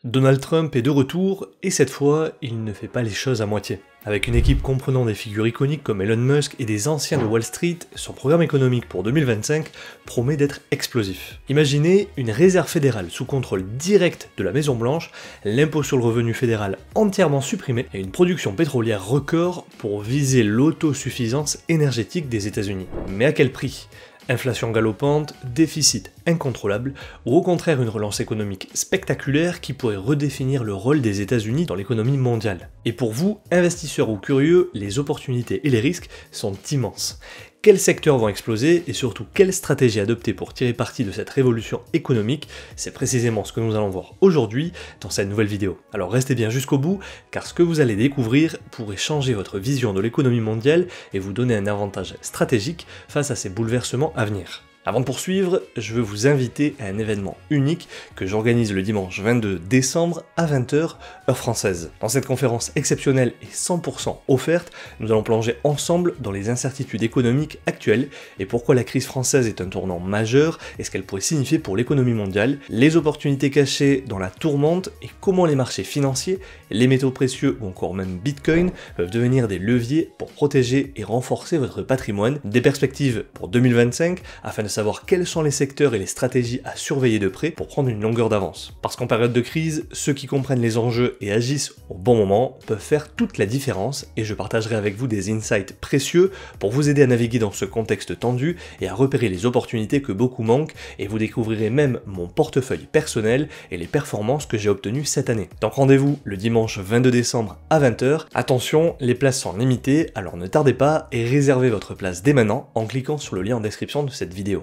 Donald Trump est de retour, et cette fois, il ne fait pas les choses à moitié. Avec une équipe comprenant des figures iconiques comme Elon Musk et des anciens de Wall Street, son programme économique pour 2025 promet d'être explosif. Imaginez une réserve fédérale sous contrôle direct de la Maison Blanche, l'impôt sur le revenu fédéral entièrement supprimé, et une production pétrolière record pour viser l'autosuffisance énergétique des États-Unis. Mais à quel prix ? Inflation galopante, déficit incontrôlable, ou au contraire une relance économique spectaculaire qui pourrait redéfinir le rôle des États-Unis dans l'économie mondiale. Et pour vous, investisseurs ou curieux, les opportunités et les risques sont immenses. Quels secteurs vont exploser et surtout quelle stratégie adopter pour tirer parti de cette révolution économique, c'est précisément ce que nous allons voir aujourd'hui dans cette nouvelle vidéo. Alors restez bien jusqu'au bout, car ce que vous allez découvrir pourrait changer votre vision de l'économie mondiale et vous donner un avantage stratégique face à ces bouleversements à venir. Avant de poursuivre, je veux vous inviter à un événement unique que j'organise le dimanche 22 décembre à 20h, heure française. Dans cette conférence exceptionnelle et 100% offerte, nous allons plonger ensemble dans les incertitudes économiques actuelles et pourquoi la crise française est un tournant majeur et ce qu'elle pourrait signifier pour l'économie mondiale, les opportunités cachées dans la tourmente et comment les marchés financiers, les métaux précieux ou encore même Bitcoin peuvent devenir des leviers pour protéger et renforcer votre patrimoine, des perspectives pour 2025 afin de savoir quels sont les secteurs et les stratégies à surveiller de près pour prendre une longueur d'avance. Parce qu'en période de crise, ceux qui comprennent les enjeux et agissent au bon moment peuvent faire toute la différence et je partagerai avec vous des insights précieux pour vous aider à naviguer dans ce contexte tendu et à repérer les opportunités que beaucoup manquent et vous découvrirez même mon portefeuille personnel et les performances que j'ai obtenues cette année. Donc rendez-vous le dimanche 22 décembre à 20h. Attention, les places sont limitées, alors ne tardez pas et réservez votre place dès maintenant en cliquant sur le lien en description de cette vidéo.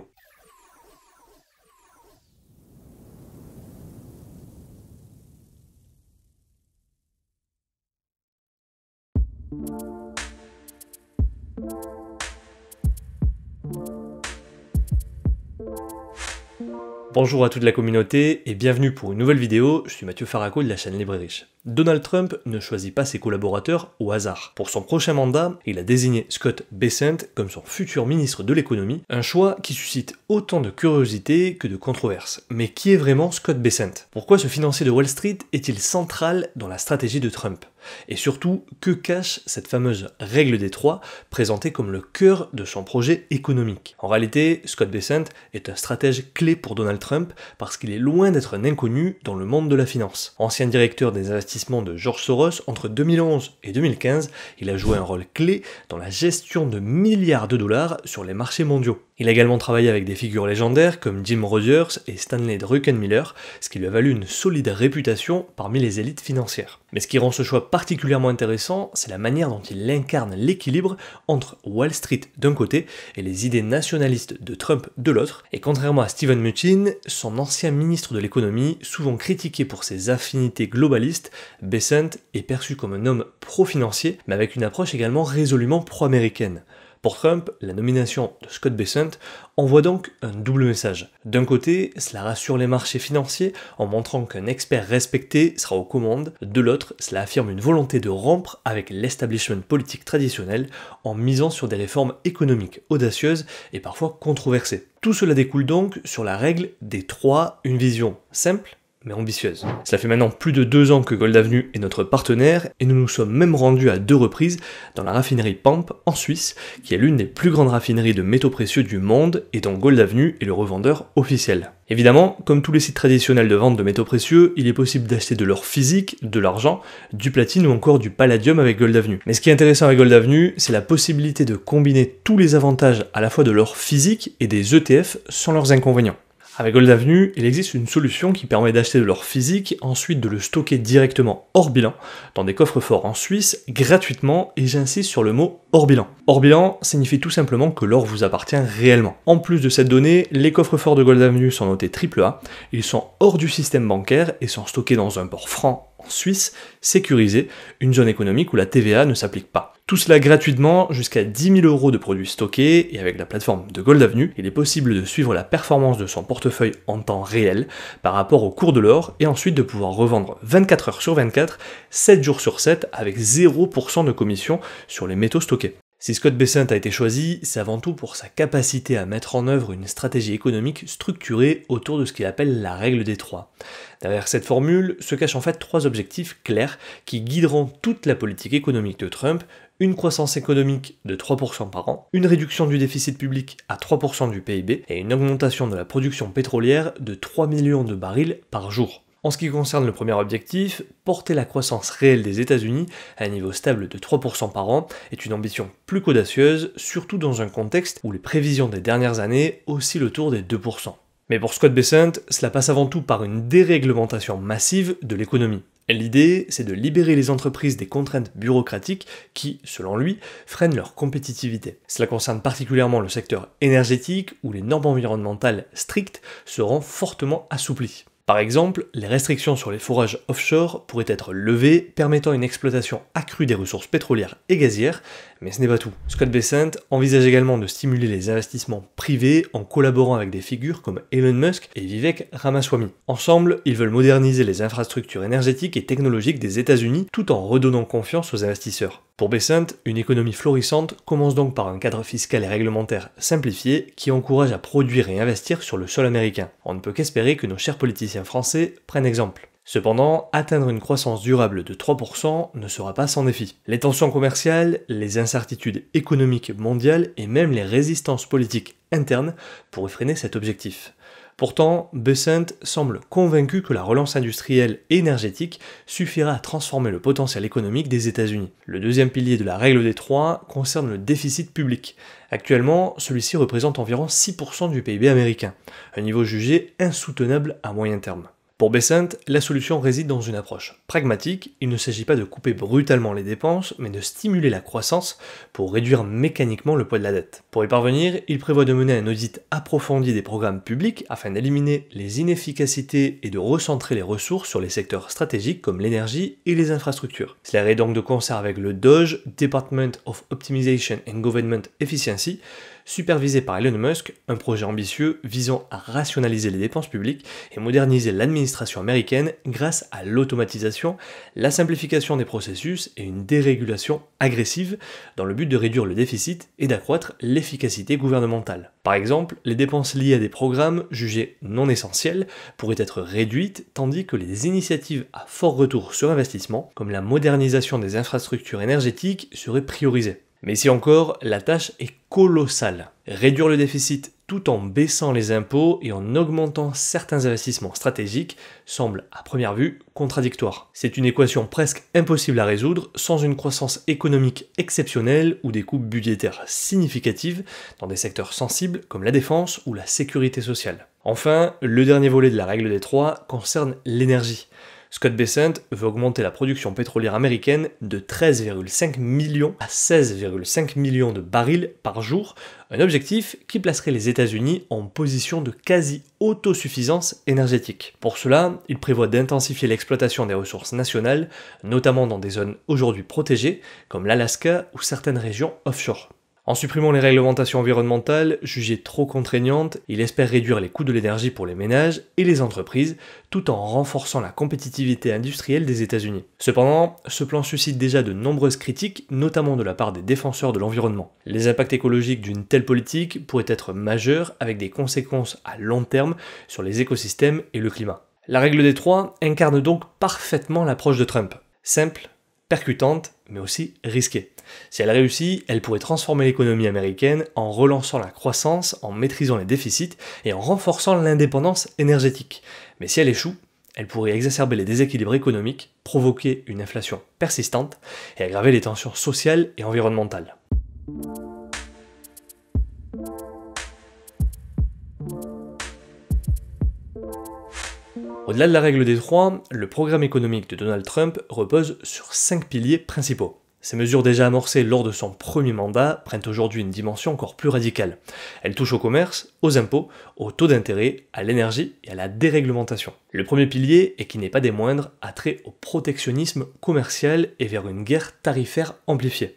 Bonjour à toute la communauté et bienvenue pour une nouvelle vidéo, je suis Mathieu Faraco de la chaîne Libre et Riche. Donald Trump ne choisit pas ses collaborateurs au hasard. Pour son prochain mandat, il a désigné Scott Bessent comme son futur ministre de l'économie, un choix qui suscite autant de curiosité que de controverses. Mais qui est vraiment Scott Bessent ? Pourquoi ce financier de Wall Street est-il central dans la stratégie de Trump ? Et surtout, que cache cette fameuse règle des trois, présentée comme le cœur de son projet économique ? En réalité, Scott Bessent est un stratège clé pour Donald Trump parce qu'il est loin d'être un inconnu dans le monde de la finance. Ancien directeur des investissements de George Soros, entre 2011 et 2015, il a joué un rôle clé dans la gestion de milliards de dollars sur les marchés mondiaux. Il a également travaillé avec des figures légendaires comme Jim Rogers et Stanley Druckenmiller, ce qui lui a valu une solide réputation parmi les élites financières. Mais ce qui rend ce choix particulièrement intéressant, c'est la manière dont il incarne l'équilibre entre Wall Street d'un côté et les idées nationalistes de Trump de l'autre. Et contrairement à Steven Mnuchin, son ancien ministre de l'économie, souvent critiqué pour ses affinités globalistes, Bessent est perçu comme un homme pro-financier, mais avec une approche également résolument pro-américaine. Pour Trump, la nomination de Scott Bessent envoie donc un double message. D'un côté, cela rassure les marchés financiers en montrant qu'un expert respecté sera aux commandes. De l'autre, cela affirme une volonté de rompre avec l'establishment politique traditionnel en misant sur des réformes économiques audacieuses et parfois controversées. Tout cela découle donc sur la règle des trois, une vision simple mais ambitieuse. Cela fait maintenant plus de 2 ans que Gold Avenue est notre partenaire et nous nous sommes même rendus à 2 reprises dans la raffinerie Pamp en Suisse, qui est l'une des plus grandes raffineries de métaux précieux du monde et dont Gold Avenue est le revendeur officiel. Évidemment, comme tous les sites traditionnels de vente de métaux précieux, il est possible d'acheter de l'or physique, de l'argent, du platine ou encore du palladium avec Gold Avenue. Mais ce qui est intéressant avec Gold Avenue, c'est la possibilité de combiner tous les avantages à la fois de l'or physique et des ETF sans leurs inconvénients. Avec Gold Avenue, il existe une solution qui permet d'acheter de l'or physique, ensuite de le stocker directement hors bilan, dans des coffres-forts en Suisse, gratuitement, et j'insiste sur le mot hors bilan. Hors bilan signifie tout simplement que l'or vous appartient réellement. En plus de cette donnée, les coffres-forts de Gold Avenue sont notés AAA, ils sont hors du système bancaire et sont stockés dans un port franc en Suisse, sécurisé, une zone économique où la TVA ne s'applique pas. Tout cela gratuitement, jusqu'à 10 000 € de produits stockés, et avec la plateforme de Gold Avenue, il est possible de suivre la performance de son portefeuille en temps réel par rapport au cours de l'or, et ensuite de pouvoir revendre 24 heures sur 24, 7 jours sur 7, avec 0% de commission sur les métaux stockés. Si Scott Bessent a été choisi, c'est avant tout pour sa capacité à mettre en œuvre une stratégie économique structurée autour de ce qu'il appelle la règle des trois. Derrière cette formule se cachent en fait trois objectifs clairs qui guideront toute la politique économique de Trump: une croissance économique de 3% par an, une réduction du déficit public à 3% du PIB et une augmentation de la production pétrolière de 3 millions de barils par jour. En ce qui concerne le premier objectif, porter la croissance réelle des États-Unis à un niveau stable de 3% par an est une ambition plus qu'audacieuse, surtout dans un contexte où les prévisions des dernières années oscillent autour des 2%. Mais pour Scott Bessent, cela passe avant tout par une déréglementation massive de l'économie. L'idée, c'est de libérer les entreprises des contraintes bureaucratiques qui, selon lui, freinent leur compétitivité. Cela concerne particulièrement le secteur énergétique où les normes environnementales strictes seront fortement assouplies. Par exemple, les restrictions sur les forages offshore pourraient être levées, permettant une exploitation accrue des ressources pétrolières et gazières, mais ce n'est pas tout. Scott Bessent envisage également de stimuler les investissements privés en collaborant avec des figures comme Elon Musk et Vivek Ramaswamy. Ensemble, ils veulent moderniser les infrastructures énergétiques et technologiques des États-Unis tout en redonnant confiance aux investisseurs. Pour Bessent, une économie florissante commence donc par un cadre fiscal et réglementaire simplifié qui encourage à produire et investir sur le sol américain. On ne peut qu'espérer que nos chers politiciens français prennent exemple. Cependant, atteindre une croissance durable de 3% ne sera pas sans défi. Les tensions commerciales, les incertitudes économiques mondiales et même les résistances politiques internes pourraient freiner cet objectif. Pourtant, Bessent semble convaincu que la relance industrielle et énergétique suffira à transformer le potentiel économique des États-Unis. Le deuxième pilier de la règle des trois concerne le déficit public. Actuellement, celui-ci représente environ 6% du PIB américain, un niveau jugé insoutenable à moyen terme. Pour Bessent, la solution réside dans une approche pragmatique. Il ne s'agit pas de couper brutalement les dépenses, mais de stimuler la croissance pour réduire mécaniquement le poids de la dette. Pour y parvenir, il prévoit de mener un audit approfondi des programmes publics afin d'éliminer les inefficacités et de recentrer les ressources sur les secteurs stratégiques comme l'énergie et les infrastructures. Cela irait donc de concert avec le DOGE, Department of Optimization and Government Efficiency, supervisé par Elon Musk, un projet ambitieux visant à rationaliser les dépenses publiques et moderniser l'administration américaine grâce à l'automatisation, la simplification des processus et une dérégulation agressive dans le but de réduire le déficit et d'accroître l'efficacité gouvernementale. Par exemple, les dépenses liées à des programmes jugés non essentiels pourraient être réduites, tandis que les initiatives à fort retour sur investissement, comme la modernisation des infrastructures énergétiques, seraient priorisées. Mais ici encore, la tâche est colossale. Réduire le déficit tout en baissant les impôts et en augmentant certains investissements stratégiques semble à première vue contradictoire. C'est une équation presque impossible à résoudre sans une croissance économique exceptionnelle ou des coupes budgétaires significatives dans des secteurs sensibles comme la défense ou la sécurité sociale. Enfin, le dernier volet de la règle des trois concerne l'énergie. Scott Bessent veut augmenter la production pétrolière américaine de 13,5 millions à 16,5 millions de barils par jour, un objectif qui placerait les États-Unis en position de quasi-autosuffisance énergétique. Pour cela, il prévoit d'intensifier l'exploitation des ressources nationales, notamment dans des zones aujourd'hui protégées, comme l'Alaska ou certaines régions offshore. En supprimant les réglementations environnementales jugées trop contraignantes, il espère réduire les coûts de l'énergie pour les ménages et les entreprises, tout en renforçant la compétitivité industrielle des États-Unis. Cependant, ce plan suscite déjà de nombreuses critiques, notamment de la part des défenseurs de l'environnement. Les impacts écologiques d'une telle politique pourraient être majeurs, avec des conséquences à long terme sur les écosystèmes et le climat. La règle des trois incarne donc parfaitement l'approche de Trump. Simple, percutante, mais aussi risquée. Si elle réussit, elle pourrait transformer l'économie américaine en relançant la croissance, en maîtrisant les déficits et en renforçant l'indépendance énergétique. Mais si elle échoue, elle pourrait exacerber les déséquilibres économiques, provoquer une inflation persistante et aggraver les tensions sociales et environnementales. Au-delà de la règle des trois, le programme économique de Donald Trump repose sur 5 piliers principaux. Ces mesures déjà amorcées lors de son premier mandat prennent aujourd'hui une dimension encore plus radicale. Elles touchent au commerce, aux impôts, aux taux d'intérêt, à l'énergie et à la déréglementation. Le premier pilier, et qui n'est pas des moindres, a trait au protectionnisme commercial et vers une guerre tarifaire amplifiée.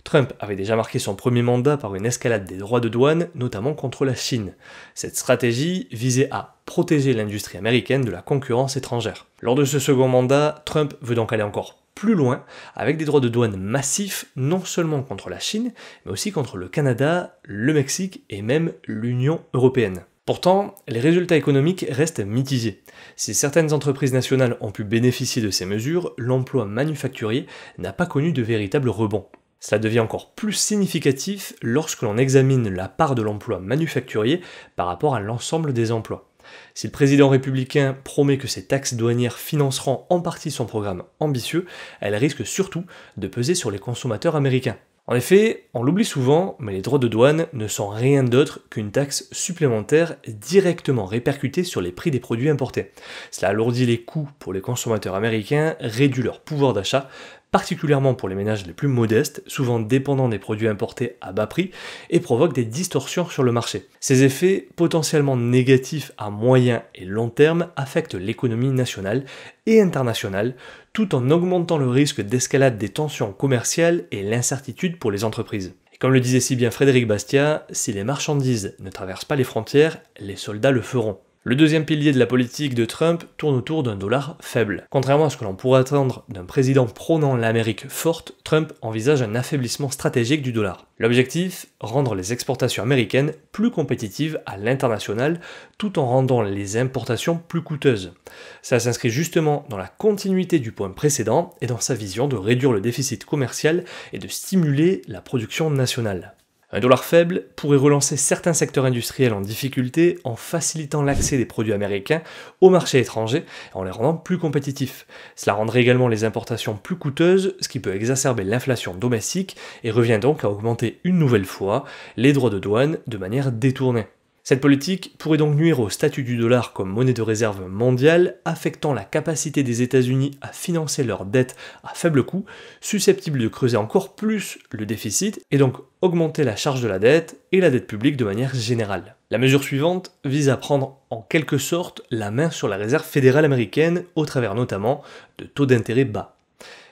Trump avait déjà marqué son premier mandat par une escalade des droits de douane, notamment contre la Chine. Cette stratégie visait à protéger l'industrie américaine de la concurrence étrangère. Lors de ce second mandat, Trump veut donc aller encore plus loin, avec des droits de douane massifs, non seulement contre la Chine, mais aussi contre le Canada, le Mexique et même l'Union européenne. Pourtant, les résultats économiques restent mitigés. Si certaines entreprises nationales ont pu bénéficier de ces mesures, l'emploi manufacturier n'a pas connu de véritable rebond. Cela devient encore plus significatif lorsque l'on examine la part de l'emploi manufacturier par rapport à l'ensemble des emplois. Si le président républicain promet que ces taxes douanières financeront en partie son programme ambitieux, elles risquent surtout de peser sur les consommateurs américains. En effet, on l'oublie souvent, mais les droits de douane ne sont rien d'autre qu'une taxe supplémentaire directement répercutée sur les prix des produits importés. Cela alourdit les coûts pour les consommateurs américains, réduit leur pouvoir d'achat, particulièrement pour les ménages les plus modestes, souvent dépendants des produits importés à bas prix, et provoque des distorsions sur le marché. Ces effets, potentiellement négatifs à moyen et long terme, affectent l'économie nationale et internationale, tout en augmentant le risque d'escalade des tensions commerciales et l'incertitude pour les entreprises. Et comme le disait si bien Frédéric Bastiat, si les marchandises ne traversent pas les frontières, les soldats le feront. Le deuxième pilier de la politique de Trump tourne autour d'un dollar faible. Contrairement à ce que l'on pourrait attendre d'un président prônant l'Amérique forte, Trump envisage un affaiblissement stratégique du dollar. L'objectif, rendre les exportations américaines plus compétitives à l'international, tout en rendant les importations plus coûteuses. Ça s'inscrit justement dans la continuité du point précédent et dans sa vision de réduire le déficit commercial et de stimuler la production nationale. Un dollar faible pourrait relancer certains secteurs industriels en difficulté en facilitant l'accès des produits américains au marché étranger et en les rendant plus compétitifs. Cela rendrait également les importations plus coûteuses, ce qui peut exacerber l'inflation domestique et revient donc à augmenter une nouvelle fois les droits de douane de manière détournée. Cette politique pourrait donc nuire au statut du dollar comme monnaie de réserve mondiale, affectant la capacité des États-Unis à financer leurs dettes à faible coût, susceptible de creuser encore plus le déficit et donc augmenter la charge de la dette et la dette publique de manière générale. La mesure suivante vise à prendre en quelque sorte la main sur la réserve fédérale américaine au travers notamment de taux d'intérêt bas.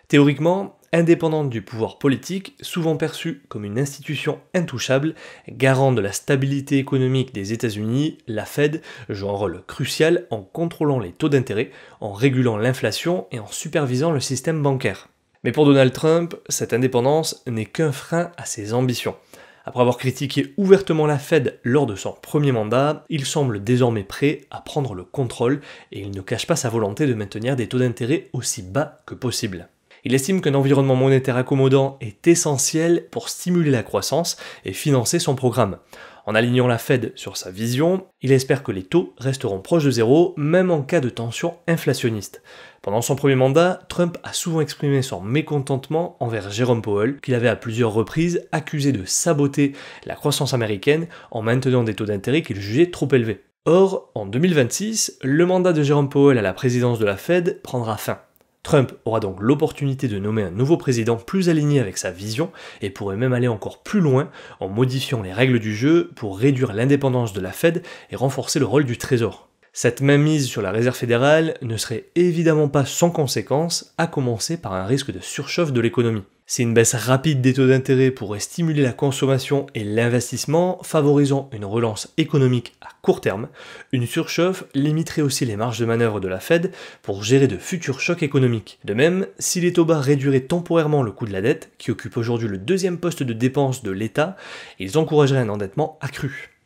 Théoriquement, indépendante du pouvoir politique, souvent perçue comme une institution intouchable, garant de la stabilité économique des États-Unis, la Fed joue un rôle crucial en contrôlant les taux d'intérêt, en régulant l'inflation et en supervisant le système bancaire. Mais pour Donald Trump, cette indépendance n'est qu'un frein à ses ambitions. Après avoir critiqué ouvertement la Fed lors de son premier mandat, il semble désormais prêt à prendre le contrôle et il ne cache pas sa volonté de maintenir des taux d'intérêt aussi bas que possible. Il estime qu'un environnement monétaire accommodant est essentiel pour stimuler la croissance et financer son programme. En alignant la Fed sur sa vision, il espère que les taux resteront proches de zéro, même en cas de tension inflationniste. Pendant son premier mandat, Trump a souvent exprimé son mécontentement envers Jerome Powell, qu'il avait à plusieurs reprises accusé de saboter la croissance américaine en maintenant des taux d'intérêt qu'il jugeait trop élevés. Or, en 2026, le mandat de Jerome Powell à la présidence de la Fed prendra fin. Trump aura donc l'opportunité de nommer un nouveau président plus aligné avec sa vision et pourrait même aller encore plus loin en modifiant les règles du jeu pour réduire l'indépendance de la Fed et renforcer le rôle du Trésor. Cette mainmise sur la réserve fédérale ne serait évidemment pas sans conséquences, à commencer par un risque de surchauffe de l'économie. Si une baisse rapide des taux d'intérêt pourrait stimuler la consommation et l'investissement, favorisant une relance économique à court terme, une surchauffe limiterait aussi les marges de manœuvre de la Fed pour gérer de futurs chocs économiques. De même, si les taux bas réduiraient temporairement le coût de la dette, qui occupe aujourd'hui le deuxième poste de dépense de l'État, ils encourageraient un endettement accru.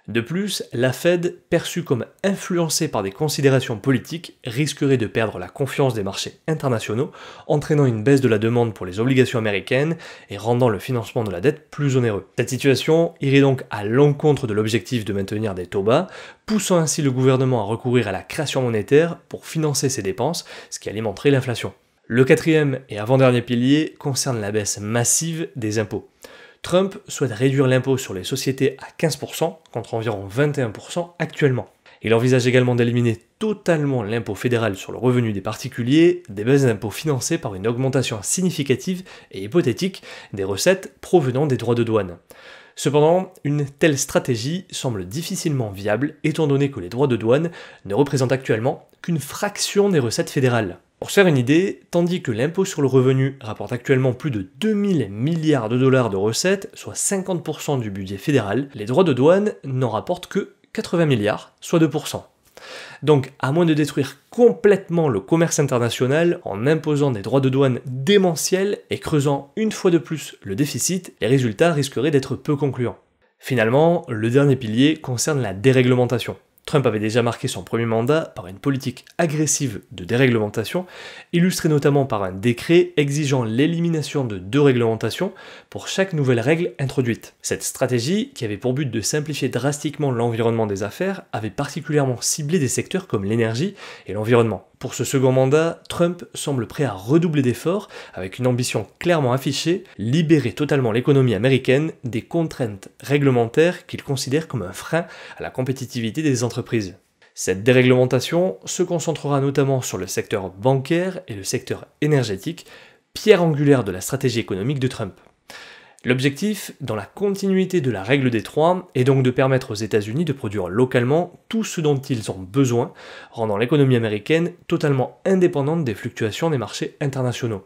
De plus, la Fed, perçue comme influencée par des considérations politiques, risquerait de perdre la confiance des marchés internationaux, entraînant une baisse de la demande pour les obligations américaines et rendant le financement de la dette plus onéreux. Cette situation irait donc à l'encontre de l'objectif de maintenir des taux bas, poussant ainsi le gouvernement à recourir à la création monétaire pour financer ses dépenses, ce qui alimenterait l'inflation. Le quatrième et avant-dernier pilier concerne la baisse massive des impôts. Trump souhaite réduire l'impôt sur les sociétés à 15% contre environ 21% actuellement. Il envisage également d'éliminer totalement l'impôt fédéral sur le revenu des particuliers, des baisses d'impôts financées par une augmentation significative et hypothétique des recettes provenant des droits de douane. Cependant, une telle stratégie semble difficilement viable étant donné que les droits de douane ne représentent actuellement qu'une fraction des recettes fédérales. Pour se faire une idée, tandis que l'impôt sur le revenu rapporte actuellement plus de 2000 milliards de dollars de recettes, soit 50% du budget fédéral, les droits de douane n'en rapportent que 80 milliards, soit 2%. Donc, à moins de détruire complètement le commerce international en imposant des droits de douane démentiels et creusant une fois de plus le déficit, les résultats risqueraient d'être peu concluants. Finalement, le dernier pilier concerne la déréglementation. Trump avait déjà marqué son premier mandat par une politique agressive de déréglementation, illustrée notamment par un décret exigeant l'élimination de 2 réglementations pour chaque nouvelle règle introduite. Cette stratégie, qui avait pour but de simplifier drastiquement l'environnement des affaires, avait particulièrement ciblé des secteurs comme l'énergie et l'environnement. Pour ce second mandat, Trump semble prêt à redoubler d'efforts avec une ambition clairement affichée, libérer totalement l'économie américaine des contraintes réglementaires qu'il considère comme un frein à la compétitivité des entreprises. Cette déréglementation se concentrera notamment sur le secteur bancaire et le secteur énergétique, pierre angulaire de la stratégie économique de Trump. L'objectif, dans la continuité de la règle des 3, est donc de permettre aux États-Unis de produire localement tout ce dont ils ont besoin, rendant l'économie américaine totalement indépendante des fluctuations des marchés internationaux.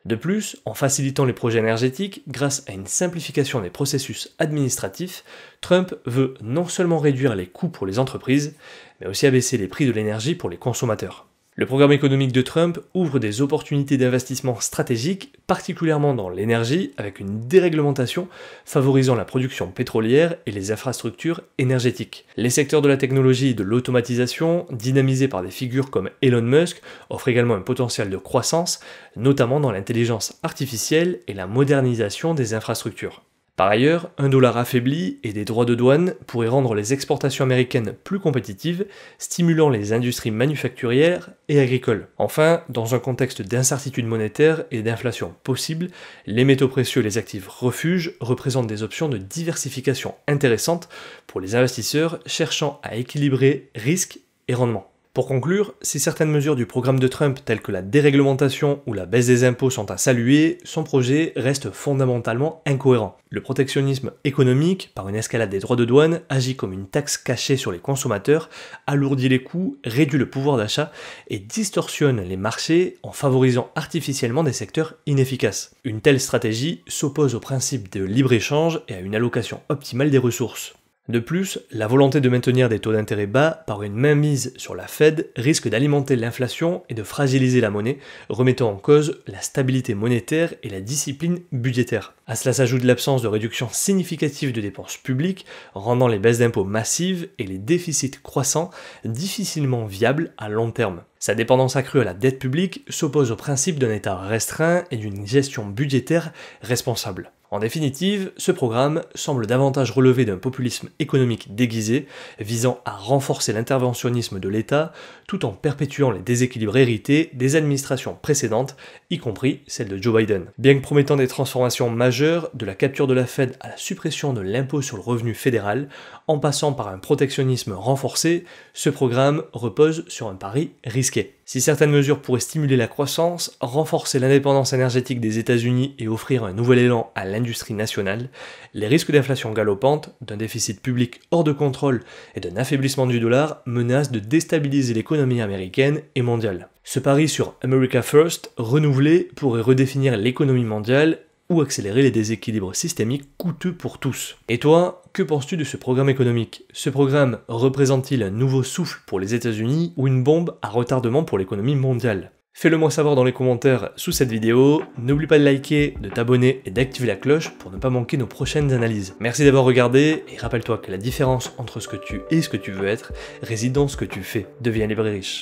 De plus, en facilitant les projets énergétiques, grâce à une simplification des processus administratifs, Trump veut non seulement réduire les coûts pour les entreprises, mais aussi abaisser les prix de l'énergie pour les consommateurs. Le programme économique de Trump ouvre des opportunités d'investissement stratégiques, particulièrement dans l'énergie, avec une déréglementation favorisant la production pétrolière et les infrastructures énergétiques. Les secteurs de la technologie et de l'automatisation, dynamisés par des figures comme Elon Musk, offrent également un potentiel de croissance, notamment dans l'intelligence artificielle et la modernisation des infrastructures. Par ailleurs, un dollar affaibli et des droits de douane pourraient rendre les exportations américaines plus compétitives, stimulant les industries manufacturières et agricoles. Enfin, dans un contexte d'incertitude monétaire et d'inflation possible, les métaux précieux et les actifs refuges représentent des options de diversification intéressantes pour les investisseurs cherchant à équilibrer risque et rendement. Pour conclure, si certaines mesures du programme de Trump telles que la déréglementation ou la baisse des impôts sont à saluer, son projet reste fondamentalement incohérent. Le protectionnisme économique, par une escalade des droits de douane, agit comme une taxe cachée sur les consommateurs, alourdit les coûts, réduit le pouvoir d'achat et distorsionne les marchés en favorisant artificiellement des secteurs inefficaces. Une telle stratégie s'oppose au principe de libre-échange et à une allocation optimale des ressources. De plus, la volonté de maintenir des taux d'intérêt bas par une mainmise sur la Fed risque d'alimenter l'inflation et de fragiliser la monnaie, remettant en cause la stabilité monétaire et la discipline budgétaire. À cela s'ajoute l'absence de réduction significative de dépenses publiques, rendant les baisses d'impôts massives et les déficits croissants difficilement viables à long terme. Sa dépendance accrue à la dette publique s'oppose au principe d'un État restreint et d'une gestion budgétaire responsable. En définitive, ce programme semble davantage relever d'un populisme économique déguisé, visant à renforcer l'interventionnisme de l'État, tout en perpétuant les déséquilibres hérités des administrations précédentes, y compris celle de Joe Biden. Bien que promettant des transformations majeures, de la capture de la Fed à la suppression de l'impôt sur le revenu fédéral, en passant par un protectionnisme renforcé, ce programme repose sur un pari risqué. Si certaines mesures pourraient stimuler la croissance, renforcer l'indépendance énergétique des États-Unis et offrir un nouvel élan à l'industrie nationale, les risques d'inflation galopante, d'un déficit public hors de contrôle et d'un affaiblissement du dollar menacent de déstabiliser l'économie américaine et mondiale. Ce pari sur America First, renouvelé, pourrait redéfinir l'économie mondiale ou accélérer les déséquilibres systémiques coûteux pour tous. Et toi, que penses-tu de ce programme économique? Ce programme représente-t-il un nouveau souffle pour les États-Unis ou une bombe à retardement pour l'économie mondiale? Fais-le moi savoir dans les commentaires sous cette vidéo, n'oublie pas de liker, de t'abonner et d'activer la cloche pour ne pas manquer nos prochaines analyses. Merci d'avoir regardé et rappelle-toi que la différence entre ce que tu es et ce que tu veux être réside dans ce que tu fais. Deviens libre et riche.